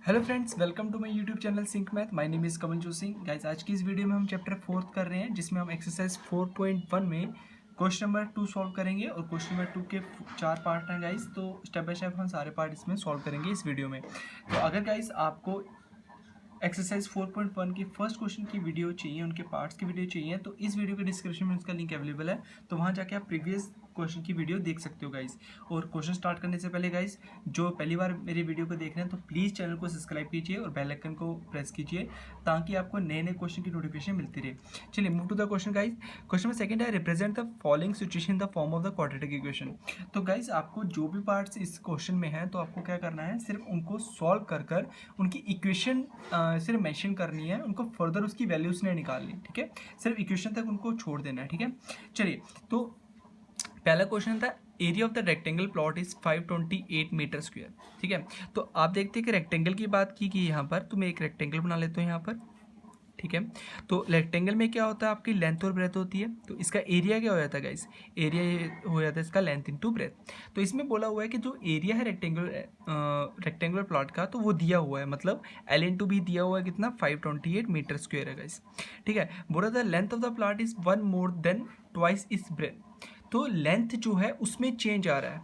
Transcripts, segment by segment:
Hello friends, welcome to my YouTube channel sync math. My name is Kawanjot Singh. Guys, आज की इस video में हम चैप्टर 4 कर रहे हैं, जिसमें हम एक्सरसाइज 4.1 में क्वेश्चन नंबर 2 सॉल्व करेंगे। और क्वेश्चन नंबर 2 के 4 पार्ट हैं गाइस, तो स्टेप बाय स्टेप हम सारे पार्ट इसमें सॉल्व करेंगे इस वीडियो में। तो अगर गाइस आपको एक्सरसाइज 4.1 की फर्स्ट क्वेश्चन की वीडियो चाहिए, उनके पार्ट्स की वीडियो चाहिए, तो इस वीडियो के डिस्क्रिप्शन में उसका लिंक अवेलेबल है, तो वहाँ जाके आप प्रीवियस क्वेश्चन की वीडियो देख सकते हो गाइस। और क्वेश्चन स्टार्ट करने से पहले गाइस, जो पहली बार मेरी वीडियो को देख रहे हैं तो प्लीज़ चैनल को सब्सक्राइब कीजिए और बेल आइकन को प्रेस कीजिए, ताकि आपको नए नए क्वेश्चन की नोटिफिकेशन मिलती रहे। चलिए move to the question guys. Question में सेकंड है, represent the following situation in the form of the quadratic equation. तो गाइस, आपको जो भी पार्ट्स इस क्वेश्चन में है, तो आपको क्या करना है, सिर्फ उनको सॉल्व कर कर उनकी इक्वेशन सिर्फ मेंशन करनी है, उनको फर्दर उसकी वैल्यूज नहीं निकालनी। ठीक है, सिर्फ इक्वेशन तक उनको छोड़ देना है। ठीक है, चलिए। तो पहला क्वेश्चन था, area of the rectangle plot is 528 metre square. ठीक है, तो आप देखते हैं कि रेक्टेंगल की बात की यहाँ पर, तो मैं एक रेक्टेंगल बना लेता हूँ यहाँ पर। ठीक है, तो रेक्टेंगल में क्या होता है, आपकी लेंथ और ब्रेथ होती है, तो इसका एरिया क्या हो जाता है गाइस, एरिया ये हो जाता है इसका लेंथ इनटू ब्रेथ। तो इसमें बोला हुआ है कि जो एरिया है रेक्टेंगुलर प्लॉट का, तो वो दिया हुआ है, मतलब एल इंटू भी दिया हुआ है, कितना 528 मीटर स्क्वायर है गाइस। ठीक है, बोला था length of the plot is 1 more than twice is breadth. तो लेंथ जो है उसमें चेंज आ रहा है।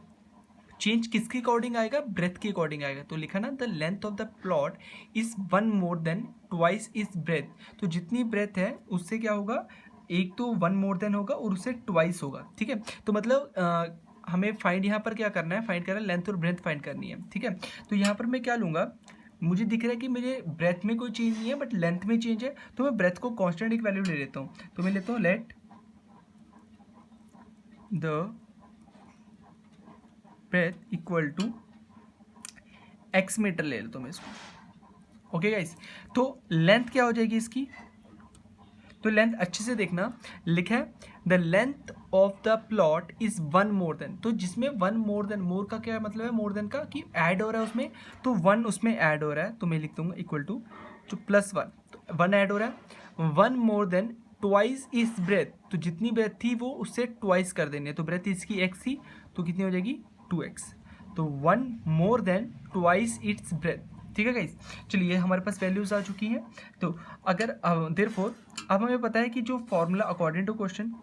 चेंज किसके अकॉर्डिंग आएगा, ब्रेथ के अकॉर्डिंग आएगा। तो लिखा ना, the length of the plot is 1 more than twice is breadth. तो जितनी ब्रेथ है उससे क्या होगा, एक तो 1 मोर देन होगा और उससे ट्वाइस होगा। ठीक है, तो मतलब हमें फाइंड यहाँ पर क्या करना है, फाइंड करना है लेंथ और ब्रेथ फाइंड करनी है। ठीक है, तो यहाँ पर मैं क्या लूँगा, मुझे दिख रहा है कि मेरे ब्रेथ में कोई चेंज नहीं है बट लेंथ में चेंज है, तो मैं ब्रेथ को कांस्टेंट एक वैल्यू ले लेता हूँ। तो मैं लेता हूँ let the breadth equal to x metre ले लेता हूँ मैं इसको। ओके गाइस, तो लेंथ क्या हो जाएगी इसकी, तो लेंथ अच्छे से देखना, लिखा है the length of the plot is 1 more then. तो जिसमें 1 मोर देन, मोर का क्या मतलब है, मोर देन का कि ऐड हो रहा है उसमें, तो 1 उसमें ऐड हो रहा है, तो मैं लिख दूंगा इक्वल टू जो +1, तो 1 ऐड हो रहा है। 1 more than twice is breadth, तो जितनी ब्रेथ थी वो उससे ट्वाइस कर देनी है, तो ब्रेथ इसकी x थी, तो कितनी हो जाएगी 2x। तो 1 more than twice its breath. ठीक है गाइस, चलिए हमारे पास वैल्यूज आ चुकी हैं। तो अगर देयरफॉर अब हमें पता है कि जो फॉर्मूला अकॉर्डिंग टू क्वेश्चन,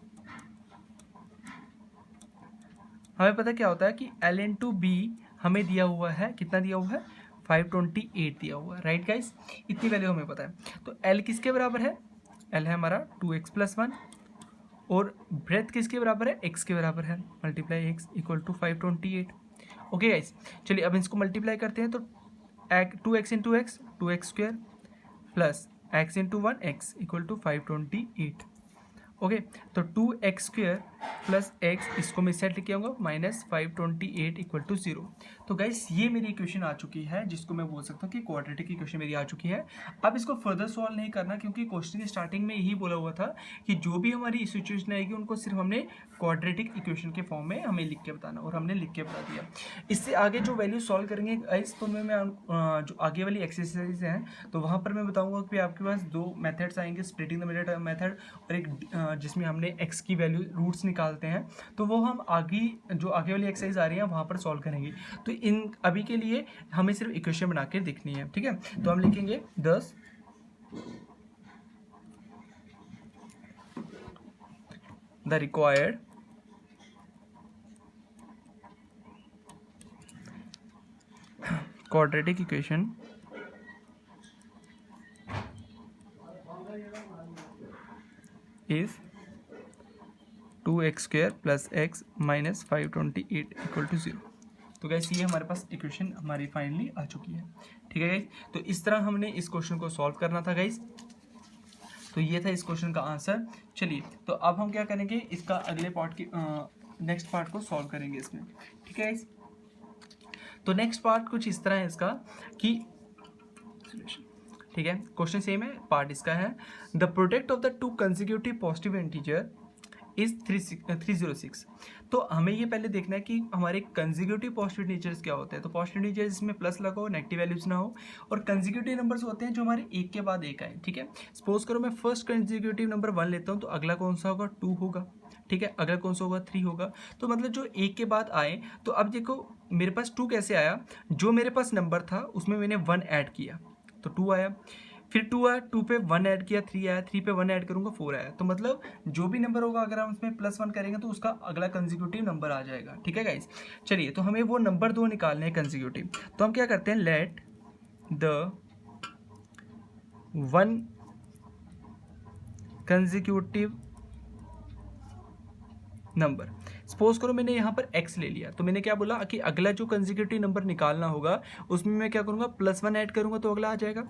हमें पता क्या होता है कि एल इन टू बी हमें दिया हुआ है, कितना दिया हुआ है, 528 दिया हुआ है। राइट गाइस, इतनी वैल्यू हमें पता है। तो एल किसके बराबर है, एल है हमारा 2x+1, और ब्रेथ किसके बराबर है, x के बराबर है, multiply x equal to 528। Okay guys, चलिए अब इसको मल्टीप्लाई करते हैं, तो 2x into x 2x² plus x into 1 x equal to 528। Okay, तो 2x² प्लस x, इसको मैं सेट लेके आऊँगा, -528 इक्वल टू 0। तो गाइस, ये मेरी इक्वेशन आ चुकी है, जिसको मैं बोल सकता हूँ कि क्वाड्रेटिक इक्वेशन मेरी आ चुकी है। अब इसको फर्दर सॉल्व नहीं करना, क्योंकि क्वेश्चन की स्टार्टिंग में यही बोला हुआ था कि जो भी हमारी सिचुएशन आएगी उनको सिर्फ हमने क्वाड्रेटिक इक्वेशन के फॉर्म में हमें लिख के बताना, और हमने लिख के बता दिया। इससे आगे जो वैल्यू सॉल्व करेंगे गाइस, तो मैं जो आगे वाली एक्सरसाइज हैं, तो वहाँ पर मैं बताऊँगा कि आपके पास 2 मेथड्स आएंगे, स्प्लिटिंग द मेथड और एक जिसमें हमने x की वैल्यू रूट्स निकालते हैं, तो वो हम आगे जो आगे वाली एक्सरसाइज आ रही है वहाँ पर सॉल्व करेंगे। तो इन अभी के लिए हमें सिर्फ इक्वेशन बना के देखनी है। ठीक है, तो हम लिखेंगे 10 the required quadratic equation is 2x² plus x minus 528 equal to 0। तो गैस, ये हमारे पास इक्वेशन हमारी फाइनली आ चुकी है। ठीक है गैस, तो इस तरह हमने इस क्वेश्चन को सॉल्व करना था गैस। तो ये था इस क्वेश्चन का आंसर। चलिए, तो अब हम क्या करेंगे, इसका अगले पार्ट की नेक्स्ट पार्ट को सॉल्व करेंगे इसमें। ठीक है गैस, तो नेक्स्ट पार्ट कुछ इस तरह है इसका कि, ठीक है, क्वेश्चन सेम है, पार्ट इसका है, the product of the 2 consecutive positive integer is 306। तो हमें ये पहले देखना है कि हमारे कंसेक्यूटिव पॉजिटिव इंटीजर्स क्या होते हैं। तो पॉजिटिव इंटीजर्स इसमें प्लस लगा हो, नेगेटिव वैल्यूज ना हो, और कंसेक्यूटिव नंबर्स होते हैं जो हमारे एक के बाद एक आए। ठीक है, सपोज करो मैं फर्स्ट कंसेक्यूटिव नंबर 1 लेता हूँ, तो अगला कौन सा होगा, 2 होगा। ठीक है, अगला कौन सा होगा, 3 होगा। तो मतलब जो एक के बाद आए, तो अब देखो मेरे पास 2 कैसे आया, जो मेरे पास नंबर था उसमें मैंने 1 ऐड किया तो 2 आया, फिर 2 आया, 2 पे 1 ऐड किया 3 आया, 3 पे 1 ऐड करूंगा 4 आया। तो मतलब जो भी नंबर होगा अगर हम उसमें +1 करेंगे तो उसका अगला कंसेक्यूटिव नंबर आ जाएगा। ठीक है गाइस, चलिए तो हमें वो नंबर 2 निकालने हैं कंसेक्यूटिव। तो हम क्या करते हैं, let the 1 consecutive number, suppose करो मैंने यहाँ पर x ले लिया, तो मैंने क्या बोला कि अगला जो कंसेक्यूटिव नंबर निकालना होगा उसमें मैं क्या करूँगा, +1 ऐड करूँगा तो अगला आ जाएगा।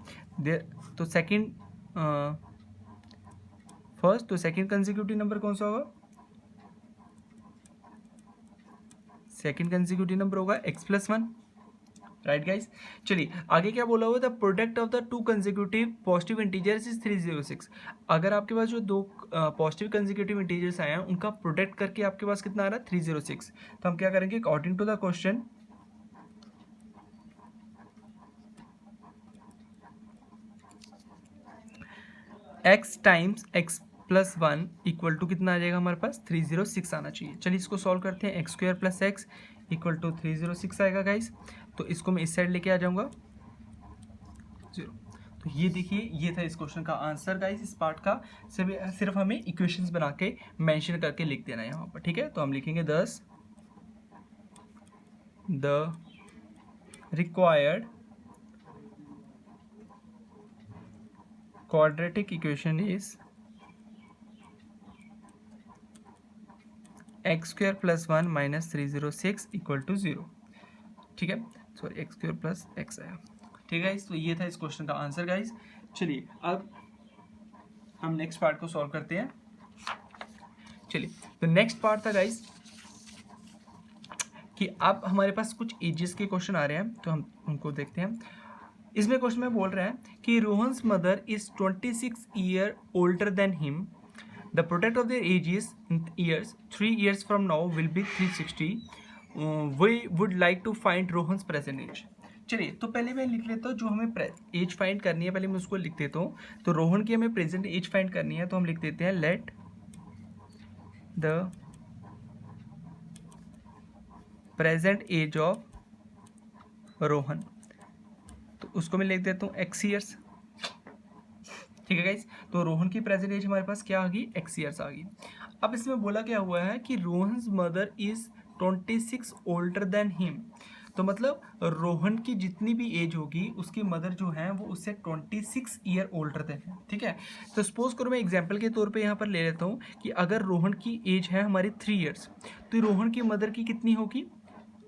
तो सेकंड फर्स्ट, तो सेकंड कंसेक्यूटिव नंबर कौन सा होगा, सेकंड कंसेक्यूटिव नंबर होगा x+1। राइट गाइस, चलिए आगे क्या बोला हुआ, the product of the 2 consecutive positive integers is 306। अगर आपके पास जो 2 पॉजिटिव कंसेक्यूटिव इंटीजर्स आए हैं उनका प्रोडक्ट करके आपके पास कितना आ रहा है, 306। तो हम क्या करेंगे, according to the question x times x+1 equal to कितना आ जाएगा हमारे पास, 306 आना चाहिए। चलिए इसको सॉल्व करते हैं, x² + x इक्वल टू 306 आएगा गाइस। तो इसको मैं इस साइड लेके आ जाऊंगा 0। तो ये देखिए, ये था इस क्वेश्चन का आंसर गाइस। इस पार्ट का सिर्फ हमें इक्वेशंस बना के मेंशन करके लिख देना है यहाँ पर। ठीक है, तो हम लिखेंगे 10 the required quadratic equation is x² + 1 - 306 equal to 0। ठीक है, सॉरी x² + x आया। ठीक है, तो ये था इस क्वेश्चन का आंसर गाइस। चलिए अब हम नेक्स्ट पार्ट को सॉल्व करते हैं। चलिए तो नेक्स्ट पार्ट था गाइस कि अब हमारे पास कुछ एजेस के क्वेश्चन आ रहे हैं, तो हम उनको देखते हैं। इसमें क्वेश्चन में बोल रहा है कि Rohan's mother is 26 year older than him, the product of their ages in years 3 years from now will be 360, we would like to find Rohan's present age. चलिए तो पहले मैं लिख लेता हूँ, जो हमें एज फाइंड करनी है पहले मैं उसको लिख देता हूँ। तो रोहन की हमें प्रेजेंट एज फाइंड करनी है, तो हम लिख देते हैं let the present age of Rohan, तो उसको मैं लिख देता हूँ x ईयर्स। ठीक है गाइस, तो रोहन की प्रेजेंट एज हमारे पास क्या आ गई, x ईयर्स आ गई। अब इसमें बोला क्या हुआ है कि Rohan's mother is 26 older than him, तो मतलब रोहन की जितनी भी एज होगी उसकी मदर जो है वो उससे 26 ईयर ओल्डर देन है। ठीक है, तो सपोज करो मैं एग्जांपल के तौर पे यहाँ पर ले लेता हूँ कि अगर रोहन की एज है हमारी 3 ईयर्स, तो रोहन की मदर की कितनी होगी,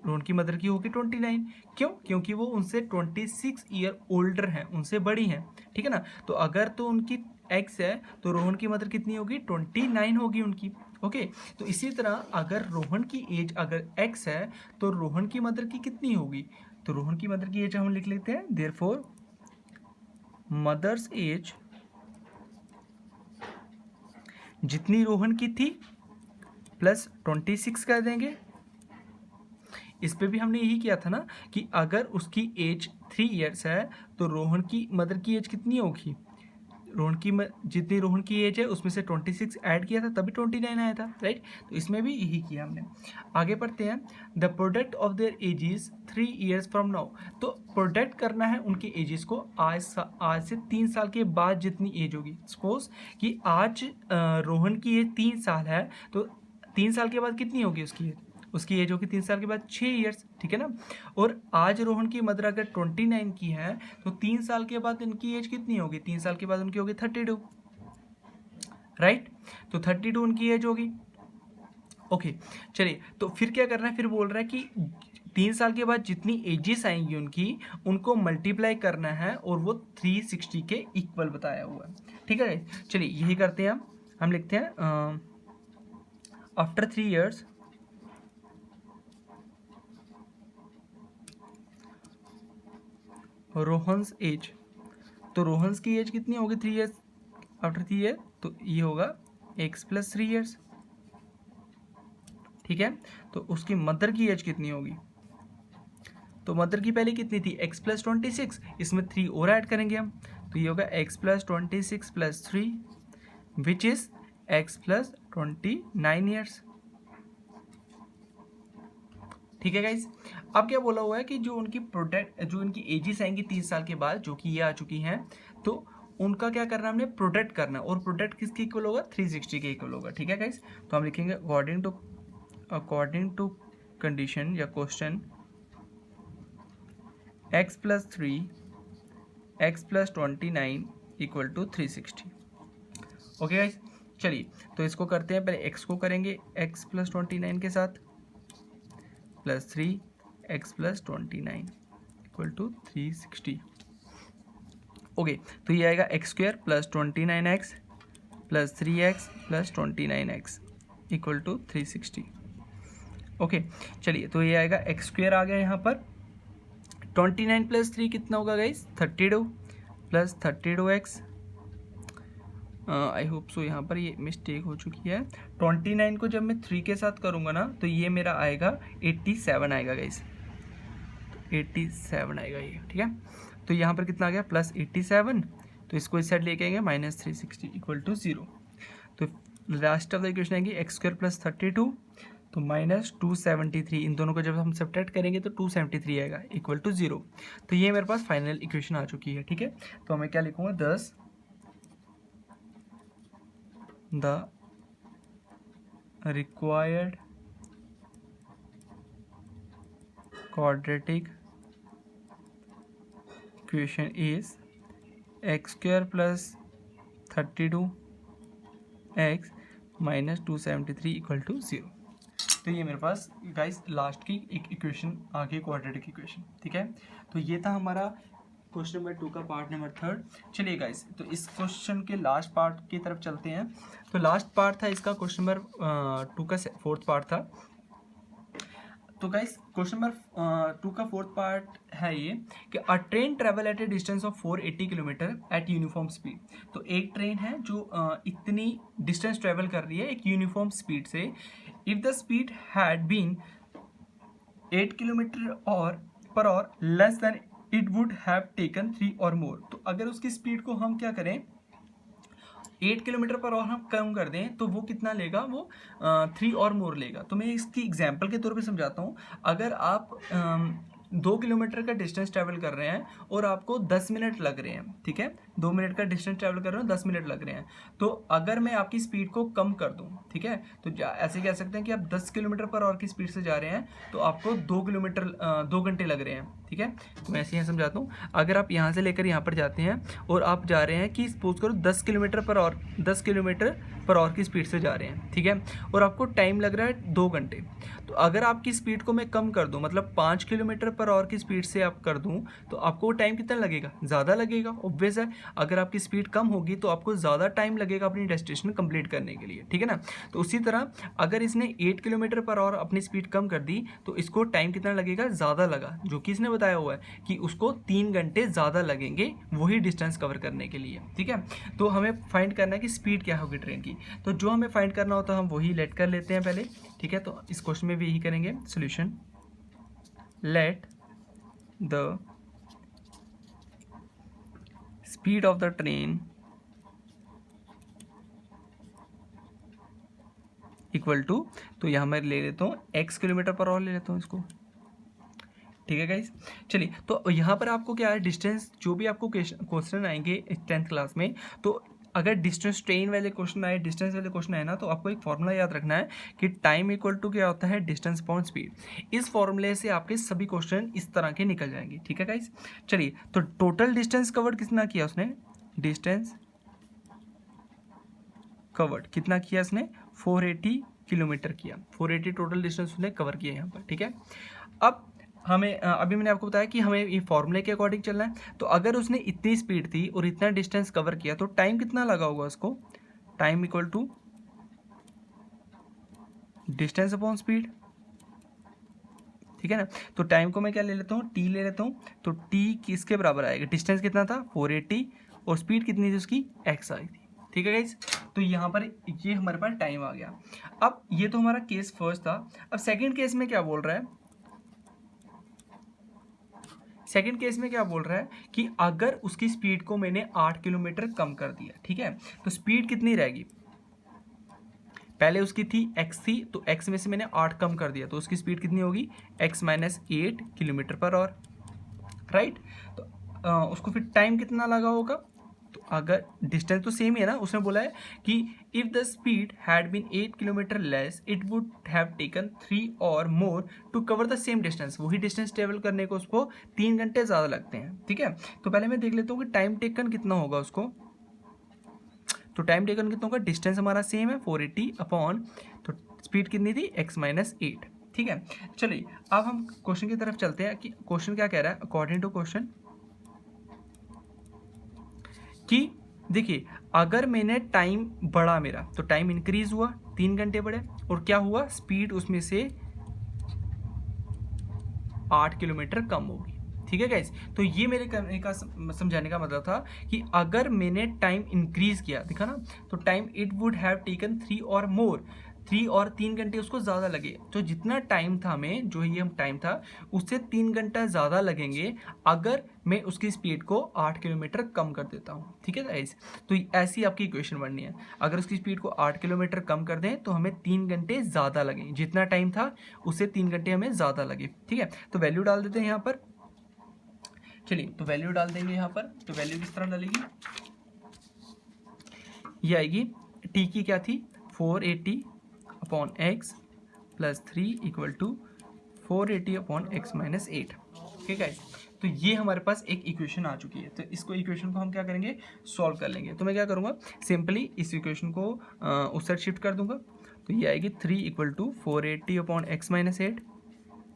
रोहन की मदर की होगी 29। क्यों, क्योंकि वो उनसे 26 ईयर ओल्डर हैं, उनसे बड़ी हैं। ठीक है ना, तो अगर तो उनकी x है तो रोहन की मदर कितनी होगी, 29 होगी उनकी। ओके, तो इसी तरह अगर रोहन की एज अगर x है तो रोहन की मदर की कितनी होगी, तो रोहन की मदर की एज हम लिख लेते हैं देयरफॉर मदर्स एज जितनी रोहन की थी प्लस 26 कर देंगे। इस पे भी हमने यही किया था ना कि अगर उसकी एज 3 इयर्स है तो रोहन की मदर की एज कितनी होगी, रोहन की जितनी रोहन की एज है उसमें से 26 ऐड किया था तभी 29 आया था। राइट, तो इसमें भी यही किया हमने। आगे पढ़ते हैं, the product of their edges 3 years from now, तो प्रोडक्ट करना है उनके एजेस को आज से 3 साल के बाद जितनी एज होगी। सपोज कि आज रोहन की एज 3 साल है, तो 3 साल के बाद कितनी होगी उसकी एज होगी 3 साल के बाद 6 ईयर्स। ठीक है ना, और आज रोहन की मदर अगर 29 की है तो 3 साल के बाद इनकी एज कितनी होगी, 3 साल के बाद उनकी होगी 32। राइट, तो 32 उनकी एज होगी। ओके, चलिए तो फिर क्या करना है, फिर बोल रहा है कि 3 साल के बाद जितनी एजेस आएंगी उनकी उनको मल्टीप्लाई करना है और वो 360 के इक्वल बताया हुआ है। ठीक है, चलिए यही करते हैं हम लिखते हैं आफ्टर 3 years रोहन्स एज, तो रोहन्स की एज कितनी होगी 3 years आफ्टर 3 year, तो ये होगा x + 3 years। ठीक है। तो उसकी मदर की एज कितनी होगी, तो मदर की पहले कितनी थी x प्लस 26, इसमें 3 और ऐड करेंगे हम, तो ये होगा x plus 26 plus 3 which is x plus 29 years. ठीक है गाइज। अब क्या बोला हुआ है कि जो उनकी एजेस आएंगी 30 साल के बाद, जो कि ये आ चुकी हैं, तो उनका क्या करना हमने प्रोडक्ट करना, और प्रोडक्ट किसके इक्वल होगा, 360 के इक्वल होगा। ठीक है गाइज। तो हम लिखेंगे अकॉर्डिंग टू कंडीशन या question x plus 3 x plus 29 equal to 360। Okay guys. चलिए तो इसको करते हैं, पहले x को करेंगे x प्लस 29 के साथ plus 3 x plus 29 equal to 360। Okay, तो ये आएगा x square plus 29x plus 3x plus 29x equal to 360। Okay, चलिए तो ये आएगा एक्स स्क्वायर आ गया यहाँ पर, 29 प्लस 3 कितना होगा guys, 32 plus 32x। I hope so यहाँ पर ये मिस्टेक हो चुकी है। 29 को जब मैं 3 के साथ करूँगा ना, तो ये मेरा आएगा 87 आएगा गाइस, 87 आएगा ये। ठीक है, तो यहाँ पर कितना आ गया प्लस 87, तो इसको इस साइड लेके आएंगे माइनस 360 इक्वल टू 0। तो लास्ट ऑफ द इक्वेशन आएगी एक्स स्क्वायर प्लस 32 तो माइनस 273, इन दोनों को जब हम सब्ट्रैक्ट करेंगे तो 273 आएगा इक्वल टू 0। तो ये मेरे पास फाइनल इक्वेशन आ चुकी है। ठीक है, तो मैं क्या लिखूँगा, 10 the required quadratic equation is x square plus 32x minus 273 equal to 0। तो ये मेरे पास गाइस लास्ट की एक इक्वेशन आ गई, क्वाड्रेटिक इक्वेशन। ठीक है, तो ये था हमारा क्वेश्चन नंबर 2 का पार्ट नंबर 3। चलिए गाइस, तो इस क्वेश्चन के लास्ट पार्ट की तरफ चलते हैं। तो लास्ट पार्ट था इसका, क्वेश्चन नंबर 2 का 4th पार्ट था। तो गाइस क्वेश्चन नंबर 2 का 4th पार्ट है ये कि अ train travel eight A distance of 480 kilometre eight uniform speed. तो एक ट्रेन है जो इतनी डिस्टेंस ट्रेवल कर रही है एक यूनिफॉर्म स्पीड से। If the speed had been 8 kilometre और per hour less then it would have taken 3 hour मोर। तो अगर उसकी स्पीड को हम क्या करें, 8 किलोमीटर पर आवर हम कम कर दें, तो वो कितना लेगा, वो 3 और मोर लेगा। तो मैं इसकी एग्जांपल के तौर पे समझाता हूँ। अगर आप 2 किलोमीटर का डिस्टेंस ट्रैवल कर रहे हैं और आपको 10 मिनट लग रहे हैं, ठीक है, 2 मिनट का डिस्टेंस ट्रैवल कर रहे हो, 10 मिनट लग रहे हैं, तो अगर मैं आपकी स्पीड को कम कर दूं, ठीक है, तो ऐसे कह सकते हैं कि आप 10 किलोमीटर पर आवर की स्पीड से जा रहे हैं, तो आपको 2 घंटे लग रहे हैं। ठीक है, तो मैं ऐसे ही समझाता हूँ। अगर आप यहाँ से लेकर यहाँ पर जाते हैं और आप जा रहे हैं कि सपोज करो 10 किलोमीटर पर आवर की स्पीड से जा रहे हैं, ठीक है, और आपको टाइम लग रहा है 2 घंटे, तो अगर आपकी स्पीड को मैं कम कर दूं, मतलब 5 किलोमीटर पर आवर की स्पीड से आप कर दूं, तो आपको टाइम कितना लगेगा, ज़्यादा लगेगा, ऑब्वियस है। अगर आपकी स्पीड कम होगी तो आपको ज़्यादा टाइम लगेगा अपनी डेस्टिनेशन कंप्लीट करने के लिए। ठीक है ना, तो उसी तरह अगर इसने 8 किलोमीटर पर आवर अपनी स्पीड कम कर दी, तो इसको टाइम कितना लगेगा, ज़्यादा लगा, जो कि इसने बताया हुआ है कि उसको 3 घंटे ज़्यादा लगेंगे वही डिस्टेंस कवर करने के लिए। ठीक है, तो हमें फाइंड करना है कि स्पीड क्या होगी ट्रेन की, तो जो हमें फाइंड करना होता है हम वही लेट कर लेते हैं पहले। ठीक है, तो इस क्वेश्चन में भी यही करेंगे, solution let the speed of the train equal to, तो यहाँ मैं ले लेता हूँ x किलोमीटर पर आवर ले लेता हूँ इसको। ठीक है गाइस, चलिए तो यहाँ पर आपको क्या है, डिस्टेंस जो भी आपको क्वेश्चन आएंगे 10th क्लास में, तो अगर डिस्टेंस ट्रेन वाले क्वेश्चन आए, डिस्टेंस वाले क्वेश्चन आए ना, तो आपको एक फॉर्मूला याद रखना है कि टाइम इक्वल टू क्या होता है, डिस्टेंस अपॉन स्पीड। इस फॉर्मूले से आपके सभी क्वेश्चन इस तरह के निकल जाएंगे। ठीक है गाइस, चलिए तो टोटल डिस्टेंस कवर्ड कितना किया उसने, डिस्टेंस कवर्ड कितना किया उसने, 480 किलोमीटर किया, 480 टोटल डिस्टेंस उसने कवर किया यहाँ पर। ठीक है, अब हमें अभी मैंने आपको बताया कि हमें ये फॉर्मूले के अकॉर्डिंग चलना है। तो अगर उसने इतनी स्पीड थी और इतना डिस्टेंस कवर किया, तो टाइम कितना लगा होगा उसको, time equal to distance upon speed. ठीक है ना, तो टाइम को मैं क्या ले लेता हूँ, टी ले लेता हूँ, तो टी किसके बराबर आएगा, डिस्टेंस कितना था 480 और स्पीड कितनी थी उसकी, एक्स आई थी। ठीक है गाइज। तो यहाँ पर ये हमारे पास टाइम आ गया। अब ये तो हमारा केस फर्स्ट था। अब सेकंड केस में क्या बोल रहा है, सेकंड केस में क्या बोल रहा है कि अगर उसकी स्पीड को मैंने 8 किलोमीटर कम कर दिया, ठीक है, तो स्पीड कितनी रहेगी, पहले उसकी थी x थी, तो x में से मैंने 8 कम कर दिया, तो उसकी स्पीड कितनी होगी, x minus 8 kilometre per hour, right. तो उसको फिर टाइम कितना लगा होगा, तो अगर डिस्टेंस तो सेम ही है ना, उसने बोला है कि if the speed had been 8 kilometre less it would have taken 3 hour more to cover the same distance. वही डिस्टेंस ट्रेवल करने को उसको 3 घंटे ज़्यादा लगते हैं, ठीक है। तो पहले मैं देख लेता हूँ कि टाइम टेकन कितना होगा उसको। तो टाइम टेकन कितना होगा, डिस्टेंस हमारा सेम है 480 अपॉन, तो स्पीड कितनी थी x माइनस 8, ठीक है। चलिए अब हम क्वेश्चन की तरफ चलते हैं कि क्वेश्चन क्या कह रहा है। अकॉर्डिंग टू क्वेश्चन कि देखिए अगर मैंने टाइम बढ़ा मेरा, तो टाइम इंक्रीज हुआ, 3 घंटे बढ़े, और क्या हुआ, स्पीड उसमें से 8 किलोमीटर कम होगी, ठीक है गाइज। तो ये मेरे करने का समझाने का मतलब था कि अगर मैंने टाइम इंक्रीज किया, देखा ना, तो time it would have taken 3 hour मोर, 3 और 3 घंटे उसको ज़्यादा लगे। तो जितना टाइम था हमें, जो ये टाइम था, उससे 3 घंटा ज़्यादा लगेंगे अगर मैं उसकी स्पीड को 8 किलोमीटर कम कर देता हूँ, ठीक है गाइज। तो ऐसी आपकी इक्वेशन बननी है, अगर उसकी स्पीड को 8 किलोमीटर कम कर दें तो हमें 3 घंटे ज़्यादा लगेंगे, जितना टाइम था उससे 3 घंटे हमें ज़्यादा लगे, ठीक है। तो वैल्यू डाल देते हैं यहाँ पर। चलिए तो वैल्यू डाल देंगे यहाँ पर। तो वैल्यू किस तरह डालेगी, ये आएगी, टी की क्या थी, 480 upon x plus 3 equal to 480 upon x minus 8, ठीक है। तो ये हमारे पास एक इक्वेशन आ चुकी है। तो इसको इक्वेशन को हम क्या करेंगे, सॉल्व कर लेंगे। तो मैं क्या करूँगा, सिंपली इस इक्वेशन को उस साइड शिफ्ट कर दूंगा। तो ये आएगी 3 equal to 480 upon x minus 8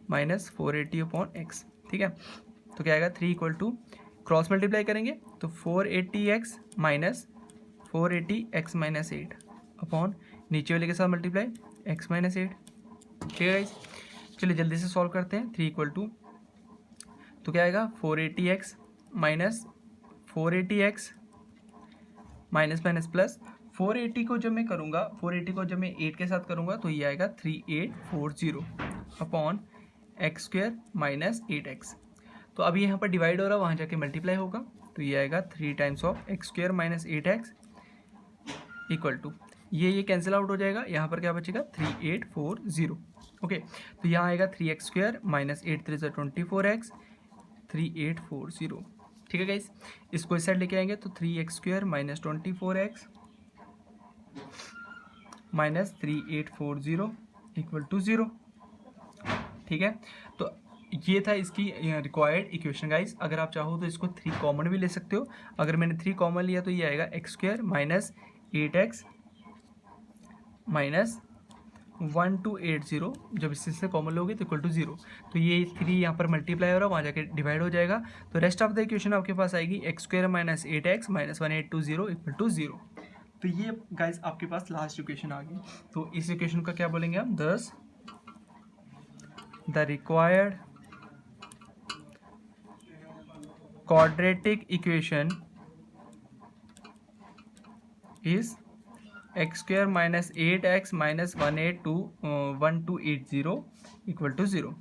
minus 480 upon x, ठीक है। तो क्या आएगा, 3 इक्वल टू, क्रॉस मल्टीप्लाई करेंगे तो 480x minus 480x minus 8 upon नीचे वाले के साथ मल्टीप्लाई x माइनस 8, ठीक है गाइस। चलिए जल्दी से सॉल्व करते हैं। 3 इक्वल टू, तो क्या आएगा, 480x minus 480x minus minus plus 480 को जब मैं करूँगा, 480 को जब मैं 8 के साथ करूँगा तो ये आएगा 3840 upon x square minus 8x। तो अभी यहाँ पर डिवाइड हो रहा है, वहाँ जाके मल्टीप्लाई होगा, तो ये आएगा 3 times of x square minus 8x equal to, ये कैंसिल आउट हो जाएगा, यहाँ पर क्या बचेगा 3840, ओके। तो यहाँ आएगा 3x स्क्वेयर माइनस 8 3 से 24x 3840, ठीक है गाइस। इसको इस साइड लेके आएंगे तो 3x square minus 24x minus 3840 equal to 0, ठीक है। तो ये था इसकी रिक्वायर्ड इक्वेशन गाइस। अगर आप चाहो तो इसको 3 कॉमन भी ले सकते हो। अगर मैंने 3 कॉमन लिया तो ये आएगा x square minus 8x minus 1280, जब इससे कॉमन लोगे तो इक्वल टू 0। तो ये 3 यहाँ पर मल्टीप्लाई हो रहा है, वहाँ जाके डिवाइड हो जाएगा। तो रेस्ट ऑफ द इक्वेशन आपके पास आएगी x square minus 8x minus 1820 equal to 0। तो ये गाइस आपके पास लास्ट इक्वेशन आ गई। तो इस इक्वेशन का क्या बोलेंगे हम, thus the required quadratic equation is x square minus 8x minus 1280 equal to 0।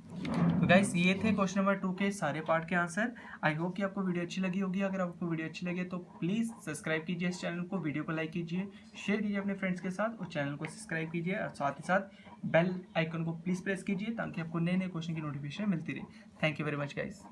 तो गाइस ये थे क्वेश्चन नंबर 2 के सारे पार्ट के आंसर। आई होप कि आपको वीडियो अच्छी लगी होगी। अगर आपको वीडियो अच्छी लगे तो प्लीज़ सब्सक्राइब कीजिए इस चैनल को, वीडियो को लाइक कीजिए, शेयर कीजिए अपने फ्रेंड्स के साथ, और चैनल को सब्सक्राइब कीजिए, और साथ ही साथ बेल आइकन को प्लीज़ प्रेस कीजिए ताकि आपको नए नए क्वेश्चन की नोटिफिकेशन मिलती रहे। Thank you very much guys.